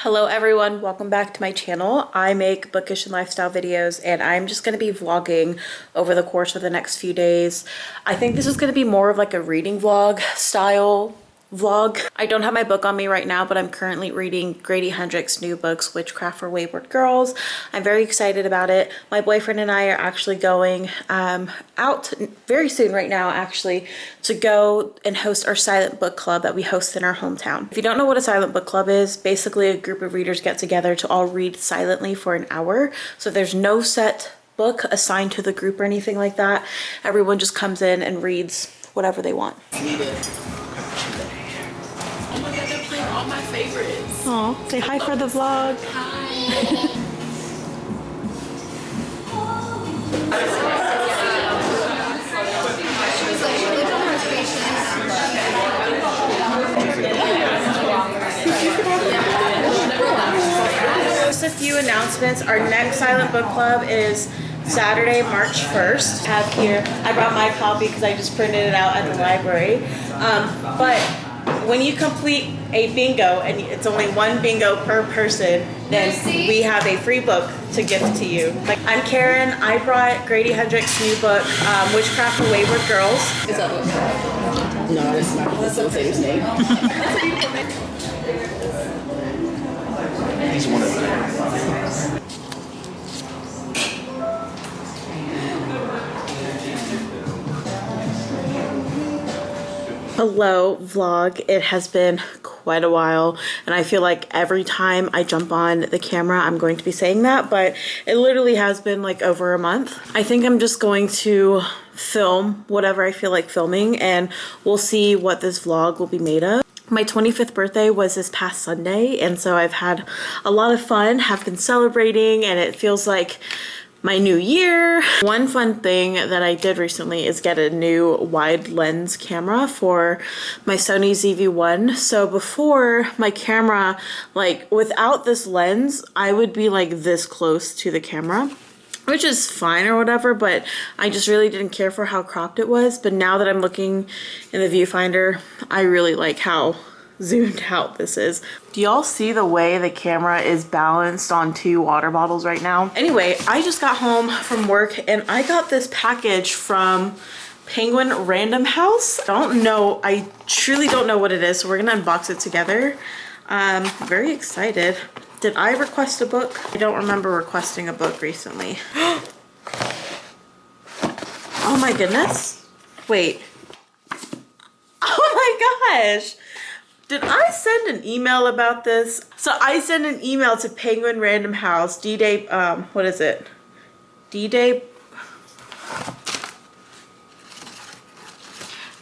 Hello everyone, welcome back to my channel. I make bookish and lifestyle videos and I'm just going to be vlogging over the course of the next few days. I think this is going to be more of like a reading vlog style vlog. I don't have my book on me right now, but I'm currently reading Grady Hendrix's new books, Witchcraft for Wayward Girls. I'm very excited about it. My boyfriend and I are actually going out very soon right now actually to go and host our silent book club that we host in our hometown. If you don't know what a silent book club is, basically a group of readers get together to all read silently for an hour. So there's no set book assigned to the group or anything like that. Everyone just comes in and reads whatever they want. Oh my god, they're playing all my favorites. Oh, say hi for the vlog. Hi. Just a few announcements. Our next silent book club is Saturday, March 1st. I have here, I brought my copy because I just printed it out at the library. But when you complete a bingo, and it's only one bingo per person, then we have a free book to gift to you. Like, I'm Karen. I brought Grady Hendrix's new book, Witchcraft for Wayward Girls. Is that what? No, it's not. That's the same name. He's one of them. Hello vlog. It has been quite a while and I feel like every time I jump on the camera I'm going to be saying that, but it literally has been like over a month. I think I'm just going to film whatever I feel like filming and we'll see what this vlog will be made of. My 25th birthday was this past Sunday and so I've had a lot of fun, have been celebrating, and it feels like my new year. One fun thing that I did recently is get a new wide lens camera for my Sony ZV-1. So before, my camera, like without this lens, I would be like this close to the camera, which is fine or whatever, but I just really didn't care for how cropped it was. But now that I'm looking in the viewfinder, I really like how zoomed out this is. Do y'all see the way the camera is balanced on two water bottles right now? Anyway, I just got home from work and I got this package from Penguin Random House. I truly don't know what it is, so we're gonna unbox it together. Very excited. Did I request a book? I don't remember requesting a book recently. Oh my goodness. Wait. Oh my gosh. Did I send an email about this? So I sent an email to Penguin Random House, D-Day, what is it? D-Day?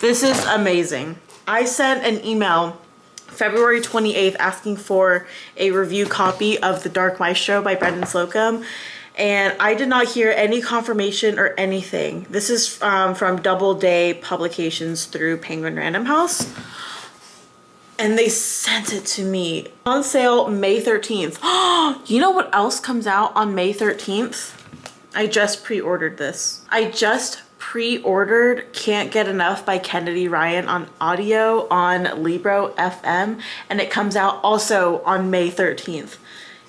This is amazing. I sent an email February 28th asking for a review copy of The Dark Maestro by Brendan Slocum, and I did not hear any confirmation or anything. This is from Doubleday Publications through Penguin Random House. And they sent it to me on sale May 13th. You know what else comes out on May 13th? I just pre-ordered this. I just pre-ordered Can't Get Enough by Kennedy Ryan on audio on Libro FM, and it comes out also on May 13th.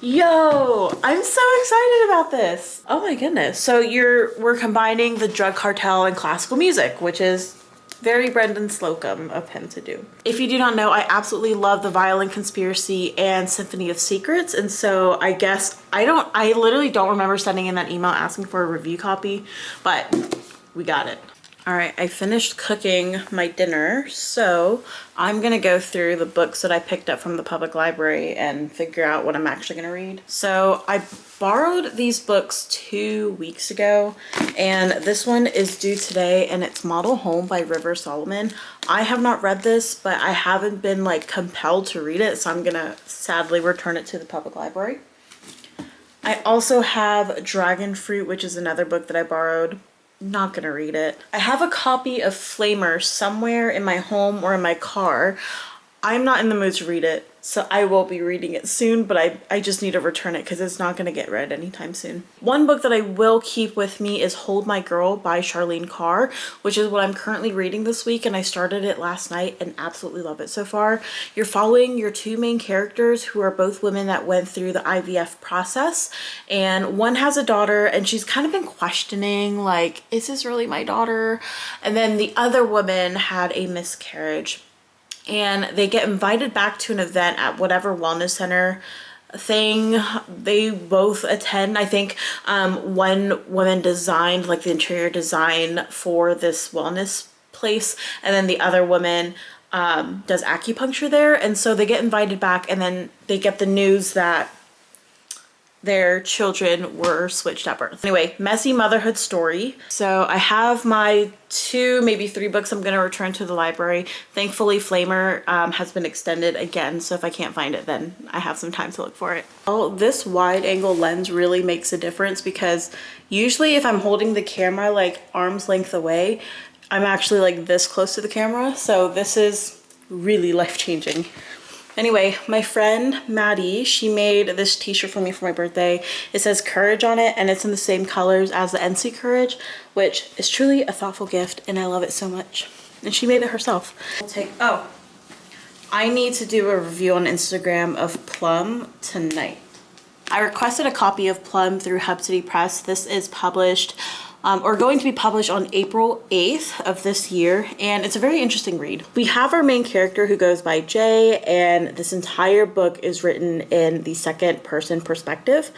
Yo, I'm so excited about this. Oh my goodness. So we're combining the drug cartel and classical music, which is very Brendan Slocum of him to do. If you do not know, I absolutely love The Violin Conspiracy and Symphony of Secrets, and so I guess I literally don't remember sending in that email asking for a review copy, but we got it. All right, I finished cooking my dinner, so I'm gonna go through the books that I picked up from the public library and figure out what I'm actually gonna read. So I borrowed these books 2 weeks ago, and this one is due today, and it's Model Home by River Solomon. I have not read this, but I haven't been like compelled to read it, so I'm gonna sadly return it to the public library. I also have Dragon Fruit, which is another book that I borrowed. Not gonna read it. I have a copy of Flamer somewhere in my home or in my car. I'm not in the mood to read it, so I will be reading it soon, but I just need to return it because it's not going to get read anytime soon. One book that I will keep with me is Hold My Girl by Charlene Carr, which is what I'm currently reading this week, and I started it last night and absolutely love it so far. You're following your two main characters who are both women that went through the IVF process, and one has a daughter and she's kind of been questioning, like, is this really my daughter? And then the other woman had a miscarriage. And they get invited back to an event at whatever wellness center thing they both attend. I think one woman designed like the interior design for this wellness place, and then the other woman does acupuncture there. And so they get invited back, and then they get the news that their children were switched at birth. Anyway, messy motherhood story. So I have my 2, maybe 3 books I'm gonna return to the library. Thankfully, Flamer has been extended again, so if I can't find it, then I have some time to look for it. Oh, this wide angle lens really makes a difference because usually if I'm holding the camera like arm's length away, I'm actually like this close to the camera. So this is really life-changing. Anyway, my friend Maddie, she made this t-shirt for me for my birthday. It says Courage on it, and it's in the same colors as the NC Courage, which is truly a thoughtful gift, and I love it so much. And she made it herself. Oh, I need to do a review on Instagram of Plum tonight. I requested a copy of Plum through Hub City Press. This is published or going to be published on April 8th of this year, and it's a very interesting read. We have our main character who goes by Jay, and this entire book is written in the second person perspective.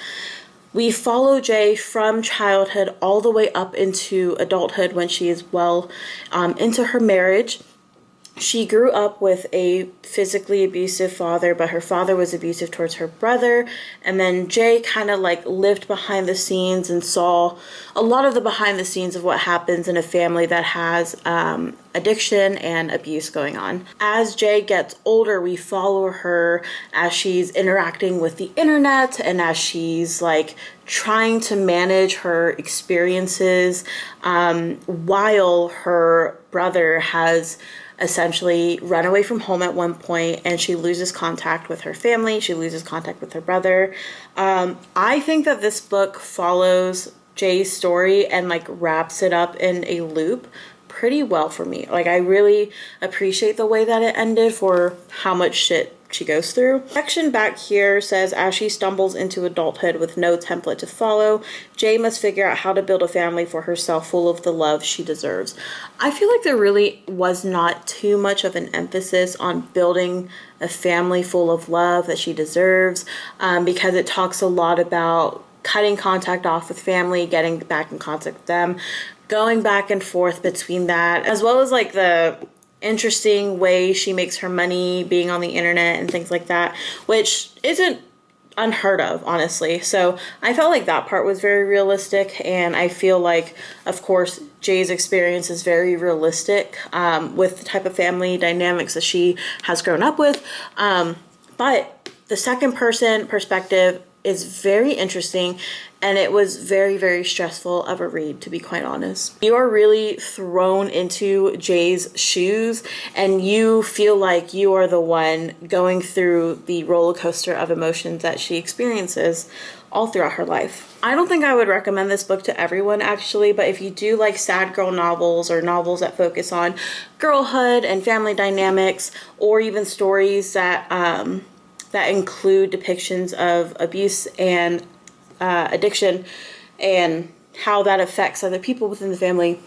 We follow Jay from childhood all the way up into adulthood when she is well into her marriage. She grew up with a physically abusive father, but her father was abusive towards her brother. And then Jay kind of like lived behind the scenes and saw a lot of the behind the scenes of what happens in a family that has addiction and abuse going on. As Jay gets older, we follow her as she's interacting with the internet and as she's like trying to manage her experiences while her brother has essentially run away from home at one point, and she loses contact with her family. She loses contact with her brother. I think that this book follows Jay's story and like wraps it up in a loop pretty well for me. Like, I really appreciate the way that it ended for how much shit she goes through. Section back here says, as she stumbles into adulthood with no template to follow, Jay must figure out how to build a family for herself full of the love she deserves. I feel like there really was not too much of an emphasis on building a family full of love that she deserves, because it talks a lot about cutting contact off with family, getting back in contact with them, going back and forth between that, as well as like the interesting way she makes her money being on the internet and things like that, which isn't unheard of, honestly. So I felt like that part was very realistic, and I feel like, of course, Jay's experience is very realistic with the type of family dynamics that she has grown up with. But the second person perspective is very interesting, and it was very, very stressful of a read, to be quite honest. You are really thrown into Jay's shoes, and you feel like you are the one going through the roller coaster of emotions that she experiences all throughout her life. I don't think I would recommend this book to everyone, actually, but if you do like sad girl novels or novels that focus on girlhood and family dynamics, or even stories that that include depictions of abuse and addiction and how that affects other people within the family,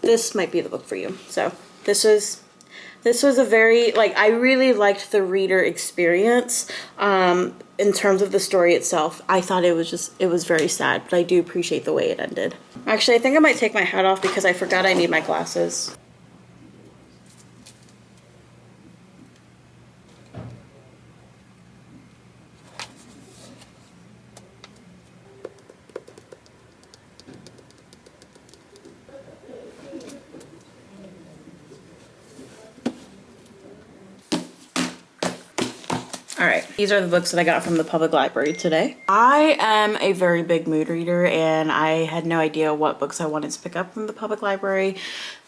this might be the book for you. So this was a very, like, I really liked the reader experience. In terms of the story itself, I thought it was very sad, but I do appreciate the way it ended. Actually, I think I might take my hat off because I forgot I need my glasses. All right, these are the books that I got from the public library today. I am a very big mood reader, and I had no idea what books I wanted to pick up from the public library.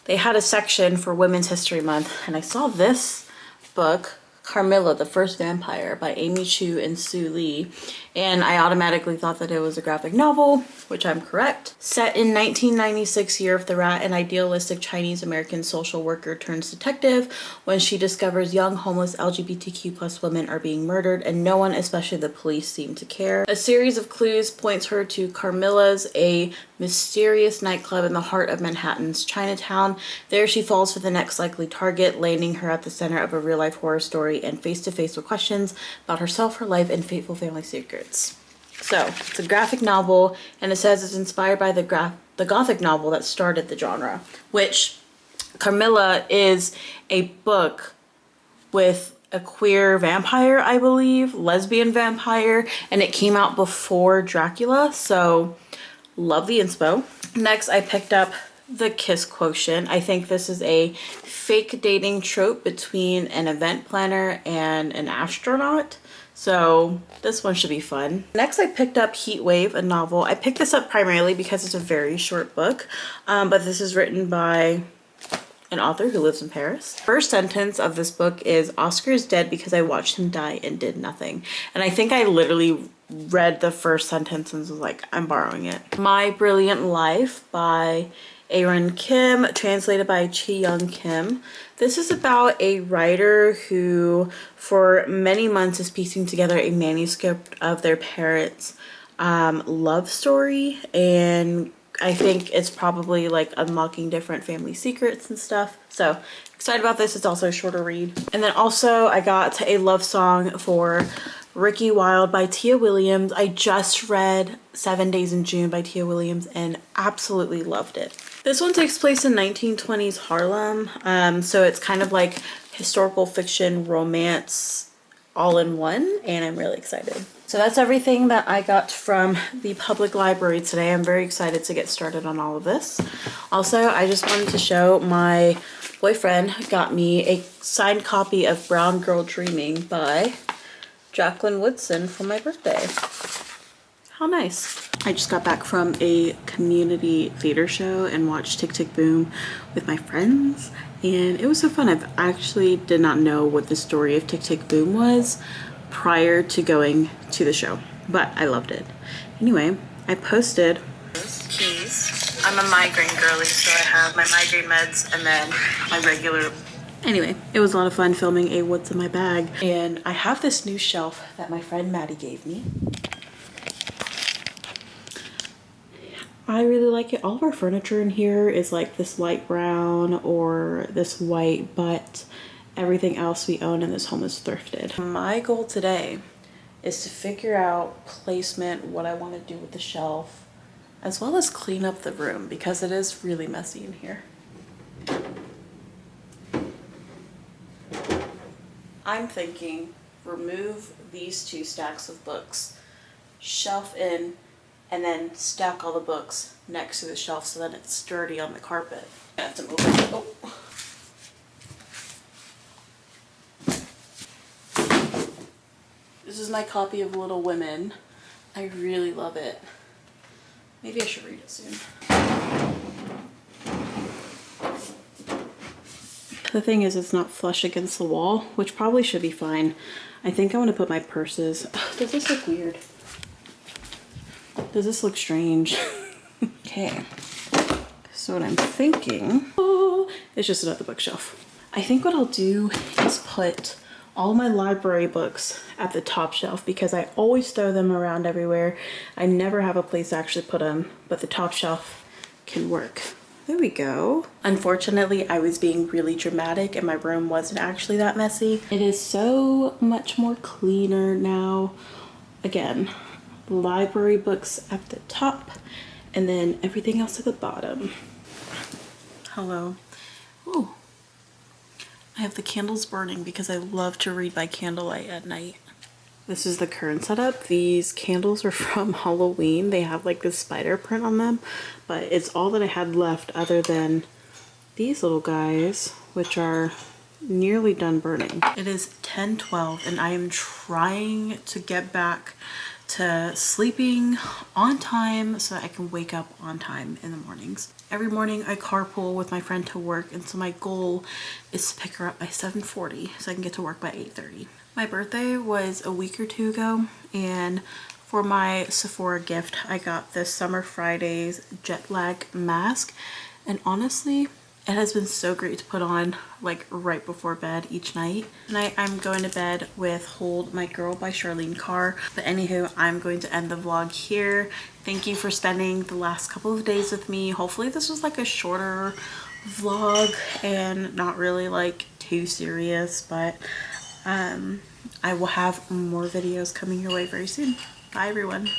They had a section for Women's History Month, and I saw this book Carmilla, the First Vampire by Amy Chu and Sue Lee. And I automatically thought that it was a graphic novel, which I'm correct. Set in 1996 Year of the Rat, an idealistic Chinese-American social worker turns detective when she discovers young homeless LGBTQ+ women are being murdered and no one, especially the police, seem to care. A series of clues points her to Carmilla's, a mysterious nightclub in the heart of Manhattan's Chinatown. There she falls for the next likely target, landing her at the center of a real-life horror story and face-to-face with questions about herself, her life, and fateful family secrets. So, it's a graphic novel, and it says it's inspired by the Gothic novel that started the genre, which Carmilla is a book with a queer vampire, I believe, lesbian vampire, and it came out before Dracula, so love the inspo. Next, I picked up The Kiss Quotient. I think this is a fake dating trope between an event planner and an astronaut. So this one should be fun. Next, I picked up Heat Wave, a novel. I picked this up primarily because it's a very short book, but this is written by an author who lives in Paris. First sentence of this book is, Oscar is dead because I watched him die and did nothing. And I think I literally read the first sentence and was like, I'm borrowing it. My Brilliant Life by Aaron Kim, translated by Chi Young Kim. This is about a writer who for many months is piecing together a manuscript of their parents' love story, and I think it's probably like unlocking different family secrets and stuff. So excited about this. It's also a shorter read. And then also I got a love song for Ricky Wilde by Tia Williams. I just read 7 Days in June by Tia Williams and absolutely loved it. This one takes place in 1920s Harlem. So it's kind of like historical fiction, romance, all in one, and I'm really excited. So that's everything that I got from the public library today. I'm very excited to get started on all of this. Also, I just wanted to show my boyfriend got me a signed copy of Brown Girl Dreaming by Jacqueline Woodson for my birthday. How nice. I just got back from a community theater show and watched Tick Tick Boom with my friends, and it was so fun. I actually did not know what the story of Tick Tick Boom was prior to going to the show, but I loved it. Anyway, I posted keys. I'm a migraine girly, so I have my migraine meds and then my regular. Anyway, it was a lot of fun filming a What's in My Bag, and I have this new shelf that my friend Maddie gave me. I really like it. All of our furniture in here is like this light brown or this white, but everything else we own in this home is thrifted. My goal today is to figure out placement, what I want to do with the shelf, as well as clean up the room because it is really messy in here. I'm thinking remove these 2 stacks of books, shelf in, and then stack all the books next to the shelf so that it's sturdy on the carpet. I have to move it. Oh. This is my copy of Little Women. I really love it. Maybe I should read it soon. The thing is, it's not flush against the wall, which probably should be fine. I think I want to put my purses. Does this look weird? Does this look strange? Okay. So what I'm thinking, it's just another bookshelf. I think what I'll do is put all my library books at the top shelf because I always throw them around everywhere. I never have a place to actually put them, but the top shelf can work. There we go. Unfortunately, I was being really dramatic and my room wasn't actually that messy. It is so much more cleaner now. Again, library books at the top and then everything else at the bottom. Hello. Ooh. I have the candles burning because I love to read by candlelight at night. This is the current setup. These candles are from Halloween. They have like this spider print on them, but it's all that I had left other than these little guys, which are nearly done burning. It is 10:12 and I am trying to get back to sleeping on time so that I can wake up on time in the mornings. Every morning I carpool with my friend to work, and so my goal is to pick her up by 7:40 so I can get to work by 8:30. My birthday was a week or two ago, and for my Sephora gift I got this Summer Fridays jet lag mask, and honestly it has been so great to put on like right before bed each night. Tonight I'm going to bed with Hold My Girl by Charlene Carr. But anywho, I'm going to end the vlog here. Thank you for spending the last couple of days with me. Hopefully this was like a shorter vlog and not really like too serious, but I will have more videos coming your way very soon. Bye everyone.